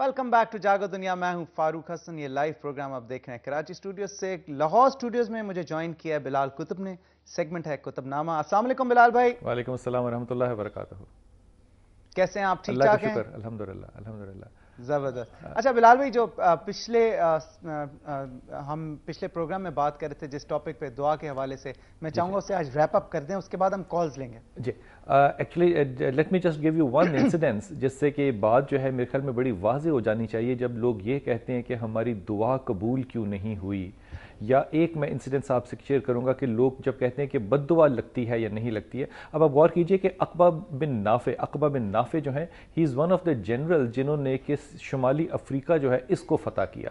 Welcome back to جاگو دنیا. میں ہوں فاروق حسن. یہ لائیو پروگرام آپ دیکھ رہے ہیں کراچی اسٹوڈیوز سے. لاہور اسٹوڈیوز میں مجھے جوائن کیا ہے بلال کتب نے. سیگمنٹ ہے کتب نامہ. السلام علیکم بلال بھائی. وعلیکم السلام ورحمۃ اللہ وبرکاتہ. کیسے ہیں آپ؟ ٹھیک اللہ ٹھاک کا ہیں؟ شکر الحمدللہ الحمدللہ. زبردست. اچھا بلال بھائی، جو ہم پچھلے پروگرام میں بات کر رہے تھے جس ٹاپک پہ دعا کے حوالے سے، میں چاہوں گا اسے آج ریپ اپ کر دیں، اس کے بعد ہم کالز لیں گے. جی actually let me just give you one incidence جس سے کہ بات جو ہے میرے خیال میں بڑی واضح ہو جانی چاہیے. جب لوگ یہ کہتے ہیں کہ ہماری دعا قبول کیوں نہیں ہوئی، یا ایک میں انسیڈنس آپ سے شیئر کروں گا کہ لوگ جب کہتے ہیں کہ بد دعا لگتی ہے یا نہیں لگتی ہے. اب آپ غور کیجئے کہ عقبہ بن نافع جو ہیں، he is one of the general جنہوں نے کہ شمالی افریقہ جو ہے اس کو فتح کیا.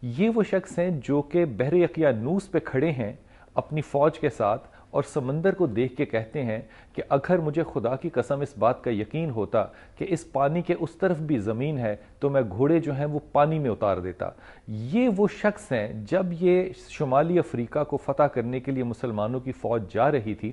یہ وہ شخص ہیں جو کہ بحر اقیانوس پہ کھڑے ہیں اپنی فوج کے ساتھ اور سمندر کو دیکھ کے کہتے ہیں کہ اگر مجھے خدا کی قسم اس بات کا یقین ہوتا کہ اس پانی کے اس طرف بھی زمین ہے تو میں گھوڑے جو ہیں وہ پانی میں اتار دیتا. یہ وہ شخص ہیں جب یہ شمالی افریقہ کو فتح کرنے کے لیے مسلمانوں کی فوج جا رہی تھی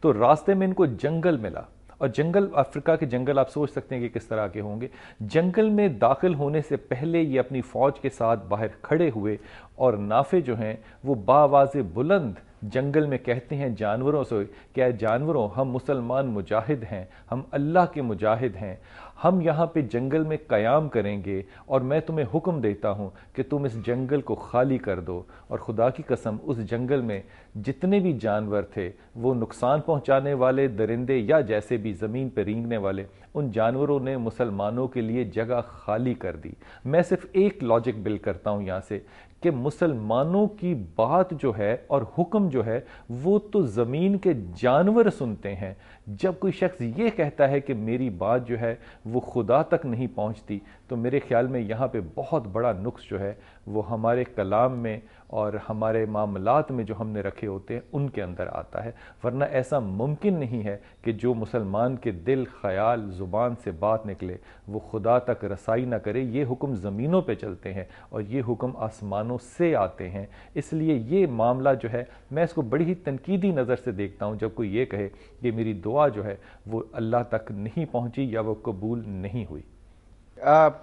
تو راستے میں ان کو جنگل ملا. اور جنگل، افریقہ کے جنگل آپ سوچ سکتے ہیں کہ کس طرح کے ہوں گے. جنگل میں داخل ہونے سے پہلے یہ اپنی فوج کے ساتھ باہر کھڑے ہوئے اور نافع جو ہیں وہ بآواز بلند جنگل میں کہتے ہیں جانوروں سے کہ اے جانوروں، ہم مسلمان مجاہد ہیں، ہم اللہ کے مجاہد ہیں، ہم یہاں پہ جنگل میں قیام کریں گے اور میں تمہیں حکم دیتا ہوں کہ تم اس جنگل کو خالی کر دو. اور خدا کی قسم اس جنگل میں جتنے بھی جانور تھے، وہ نقصان پہنچانے والے درندے یا جیسے بھی زمین پہ رینگنے والے، ان جانوروں نے مسلمانوں کے لیے جگہ خالی کر دی. میں صرف ایک لاجک بل کرتا ہوں یہاں سے کہ مسلمانوں کی بات جو ہے اور حکم جو ہے وہ تو زمین کے جانور سنتے ہیں. جب کوئی شخص یہ کہتا ہے کہ میری بات جو ہے وہ خدا تک نہیں پہنچتی، تو میرے خیال میں یہاں پہ بہت بڑا نقص جو ہے وہ ہمارے کلام میں اور ہمارے معاملات میں جو ہم نے رکھے ہوتے ہیں ان کے اندر آتا ہے. ورنہ ایسا ممکن نہیں ہے کہ جو مسلمان کے دل، خیال، زبان سے بات نکلے وہ خدا تک رسائی نہ کرے. یہ حکم زمینوں پہ چلتے ہیں اور یہ حکم آسمانوں سے آتے ہیں. اس لیے یہ معاملہ جو ہے میں اس کو بڑی ہی تنقیدی نظر سے دیکھتا ہوں جب کوئی یہ کہے کہ میری دعا جو ہے وہ اللہ تک نہیں پہنچی یا وہ قبول نہیں ہوئی.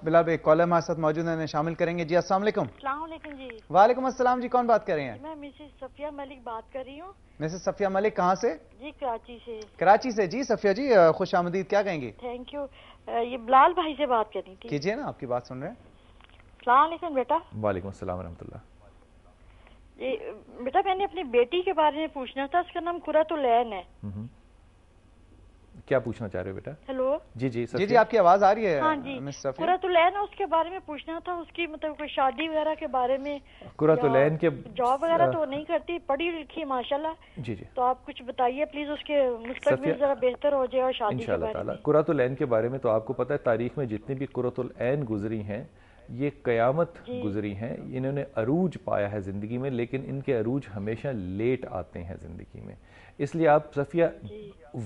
بلال بھائی کالر ہمارے ساتھ موجود ہیں، شامل کریں گے. جی السلام علیکم. السلام علیکم جی. وعلیکم السلام جی. کون بات کر رہے ہیں؟ میں مسز صفیہ ملک بات کر رہی ہوں. مسز صفیہ ملک کہاں سے؟ جی کراچی سے. کراچی سے. جی صفیہ جی خوش آمدید. کیا کہیں گی؟ Thank you. یہ بلال بھائی سے بات کرنی تھی. کیجئے نا، آپ کی بات سن رہے ہیں. السلام علیکم بیٹا. وعلیکم السلام ورحمۃ اللہ. جی بیٹا میں نے اپنی بیٹی کے بارے میں پوچھنا تھا. اس کا نام قرۃ العین ہے. کیا پوچھنا چاہ رہے ہو بیٹا؟ ہیلو. جی جی جی جی آپ کی آواز آ رہی ہے. ہاں جی قرۃ العین، اس کے بارے میں پوچھنا تھا. اس کی مطلب کوئی شادی وغیرہ کے بارے میں. قرۃ العین کے جاب وغیرہ تو نہیں کرتی، پڑھی لکھی ماشاءاللہ. جی جی تو آپ کچھ بتائیے پلیز، اس کے مستقبل ذرا بہتر ہو جائے اور شادی کے بارے میں. قرۃ العین کے بارے میں تو آپ کو پتہ ہے تاریخ میں جتنی بھی قرۃ العین گزری ہیں یہ قیامت گزری ہیں. انہوں نے عروج پایا ہے زندگی میں، لیکن ان کے عروج ہمیشہ لیٹ آتے ہیں زندگی میں. اس لیے آپ صفیہ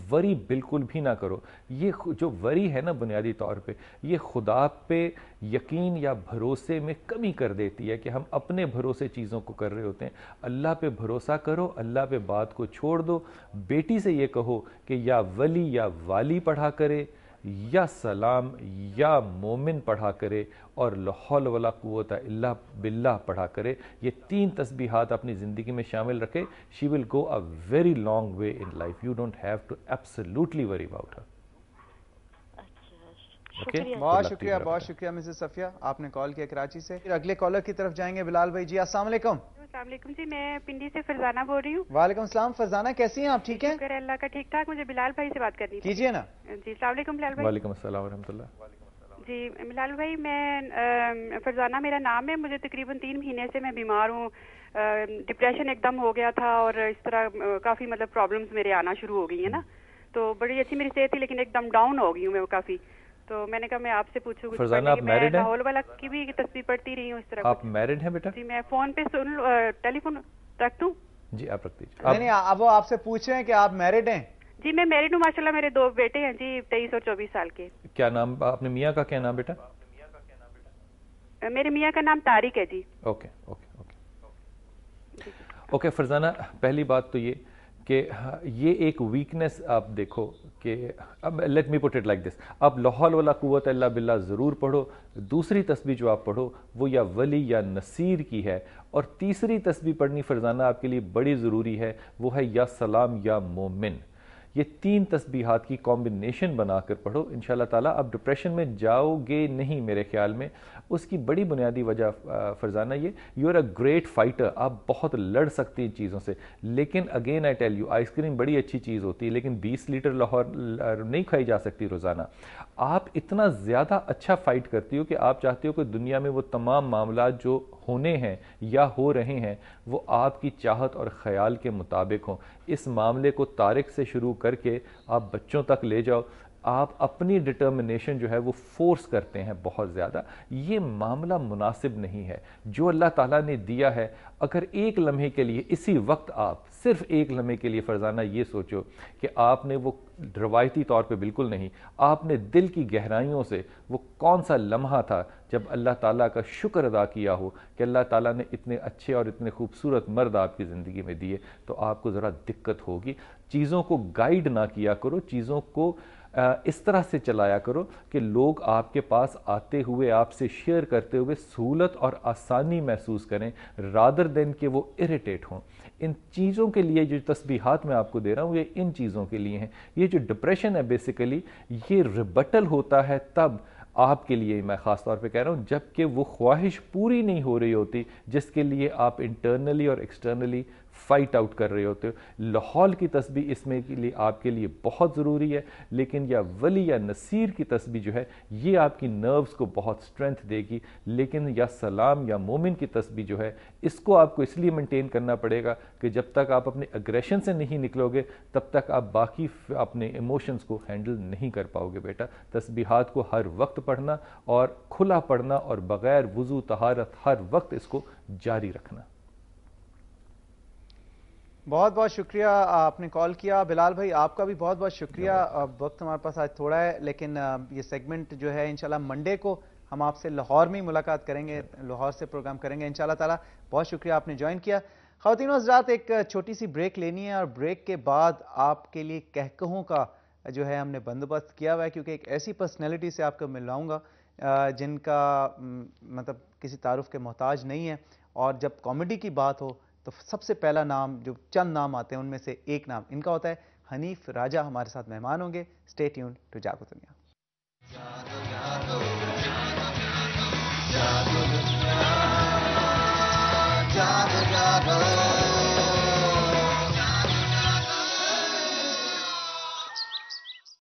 وری بالکل بھی نہ کرو. یہ جو وری ہے نا بنیادی طور پہ یہ خدا پہ یقین یا بھروسے میں کمی کر دیتی ہے کہ ہم اپنے بھروسے چیزوں کو کر رہے ہوتے ہیں. اللہ پہ بھروسہ کرو، اللہ پہ بات کو چھوڑ دو. بیٹی سے یہ کہو کہ یا ولی یا والی پڑھا کرے، یا سلام یا مومن پڑھا کرے، اور لا حول ولا قوت الا باللہ پڑھا کرے. یہ 3 تسبیحات اپنی زندگی میں شامل رکھے. She will go a very long way in life. You don't have to absolutely worry about her. بہت شکریہ، بہت شکریہ مسز صفیہ، آپ نے کال کیا کراچی سے. اگلے کالر کی طرف جائیں گے بلال بھائی. جی السلام علیکم. السلام علیکم جی، میں پنڈی سے فرزانہ بول رہی ہوں. وعلیکم السلام فرزانہ، کیسی ہیں آپ؟ ٹھیک ہیں؟ شکر اللہ کا، ٹھیک ٹھاک. مجھے بلال بھائی سے بات کرنی تھی. کیجئے نا. جی السلام علیکم بلال بھائی. وعلیکم السلام ورحمۃ اللہ. جی بلال بھائی، میں فرزانہ میرا نام ہے. مجھے تقریباً 3 مہینے سے میں بیمار ہوں. ڈپریشن ایک دم ہو گیا تھا اور اس طرح کافی مطلب پرابلمز میرے آنا شروع ہو گئی ہیں نا. تو بڑی اچھی میری صحت تھی لیکن ایک دم ڈاؤن ہو گئی ہوں میں کافی. تو میں نے کہا میں آپ سے پوچھوں. فرزانہ آپ میرڈ ہیں؟ لاہور والا کی بھی تصویر پڑھتی رہی ہوں اس طرح. آپ میرڈ ہیں بیٹا؟ جی میں فون پہ ٹیلی فون رکھ دوں. جی آپ رکھ دیجیے. نہیں اب وہ آپ سے پوچھ رہے ہیں کہ آپ میرڈ ہیں؟ جی میں میرڈ ہوں ماشاءاللہ. میرے 2 بیٹے ہیں جی، 23 اور 24 سال کے. کیا نام اپنے میاں کا؟ کیا نام بیٹا؟ میرے میاں کا نام طارق ہے جی. اوکے اوکے اوکے فرزانہ، پہلی بات تو یہ کہ یہ ایک ویکنس آپ دیکھو کہ اب let me put it like this, اب لا حول ولا قوت الا باللہ ضرور پڑھو، دوسری تسبیح جو آپ پڑھو وہ یا ولی یا نصیر کی ہے، اور تیسری تسبیح پڑھنی فرزانہ آپ کے لیے بڑی ضروری ہے، وہ ہے یا سلام یا مومن۔ یہ 3 تسبیحات کی کمبینیشن بنا کر پڑھو انشاءاللہ تعالیٰ آپ ڈپریشن میں جاؤ گے نہیں میرے خیال میں۔ اس کی بڑی بنیادی وجہ فرزانہ یہ، you are a great fighter, آپ بہت لڑ سکتے ہیں چیزوں سے، لیکن again I tell you ice cream بڑی اچھی چیز ہوتی ہے لیکن 20 لیٹر لاہور نہیں کھائی جا سکتی روزانہ۔ آپ اتنا زیادہ اچھا فائٹ کرتی ہو کہ آپ چاہتے ہو کہ دنیا میں وہ تمام معاملات جو ہونے ہیں یا ہو رہے ہیں وہ آپ کی چاہت اور خیال کے مطابق ہوں۔ اس معاملے کو طارق سے شروع کر کے آپ بچوں تک لے جاؤ، آپ اپنی ڈٹرمنیشن جو ہے وہ فورس کرتے ہیں بہت زیادہ، یہ معاملہ مناسب نہیں ہے۔ جو اللہ تعالیٰ نے دیا ہے، اگر ایک لمحے کے لیے اسی وقت آپ صرف ایک لمحے کے لیے فرزانہ یہ سوچو کہ آپ نے وہ روایتی طور پہ بالکل نہیں، آپ نے دل کی گہرائیوں سے وہ کون سا لمحہ تھا جب اللہ تعالیٰ کا شکر ادا کیا ہو کہ اللہ تعالیٰ نے اتنے اچھے اور اتنے خوبصورت مرد آپ کی زندگی میں دیے، تو آپ کو ذرا دقت ہوگی۔ چیزوں کو گائیڈ نہ کیا کرو، چیزوں کو اس طرح سے چلایا کرو کہ لوگ آپ کے پاس آتے ہوئے آپ سے شیئر کرتے ہوئے سہولت اور آسانی محسوس کریں رادر دین کہ وہ اریٹیٹ ہوں۔ ان چیزوں کے لیے جو تسبیحات میں آپ کو دے رہا ہوں یہ ان چیزوں کے لیے ہیں۔ یہ جو ڈپریشن ہے بیسیکلی یہ ریبٹل ہوتا ہے تب آپ کے لیے، میں خاص طور پہ کہہ رہا ہوں، جب کہ وہ خواہش پوری نہیں ہو رہی ہوتی جس کے لیے آپ انٹرنلی اور ایکسٹرنلی فائٹ آؤٹ کر رہے ہوتے ہو۔ لاحول کی تسبیح اس میں کے لیے آپ کے لیے بہت ضروری ہے، لیکن یا ولی یا نصیر کی تسبیح جو ہے یہ آپ کی نروز کو بہت سٹرینتھ دے گی، لیکن یا سلام یا مومن کی تسبیح جو ہے اس کو آپ کو اس لیے مینٹین کرنا پڑے گا کہ جب تک آپ اپنے اگریشن سے نہیں نکلو گے تب تک آپ باقی اپنے ایموشنز کو ہینڈل نہیں کر پاؤ گے بیٹا۔ تسبیحات کو ہر وقت پڑھنا اور کھلا پڑھنا اور بغیر وضو طہارت ہر وقت اس کو جاری رکھنا۔ بہت بہت شکریہ، آپ نے کال کیا۔ بلال بھائی آپ کا بھی بہت بہت شکریہ۔ وقت ہمارے پاس آج تھوڑا ہے لیکن یہ سیگمنٹ جو ہے انشاءاللہ منڈے کو ہم آپ سے لاہور میں ہی ملاقات کریں گے، لاہور سے پروگرام کریں گے انشاءاللہ تعالیٰ۔ بہت شکریہ آپ نے جوائن کیا۔ خواتین و حضرات ایک چھوٹی سی بریک لینی ہے اور بریک کے بعد آپ کے لیے کہکہوں کا جو ہے ہم نے بندوبست کیا ہوا ہے، کیونکہ ایک ایسی پرسنالٹی سے آپ کو ملاؤں گا جن کا مطلب کسی تعارف کے محتاج نہیں ہے، اور جب کامیڈی کی بات ہو تو سب سے پہلا نام، جو چند نام آتے ہیں ان میں سے ایک نام ان کا ہوتا ہے۔ حنیف راجہ ہمارے ساتھ مہمان ہوں گے۔ اسٹے ٹیونڈ ٹو جاگو دنیا۔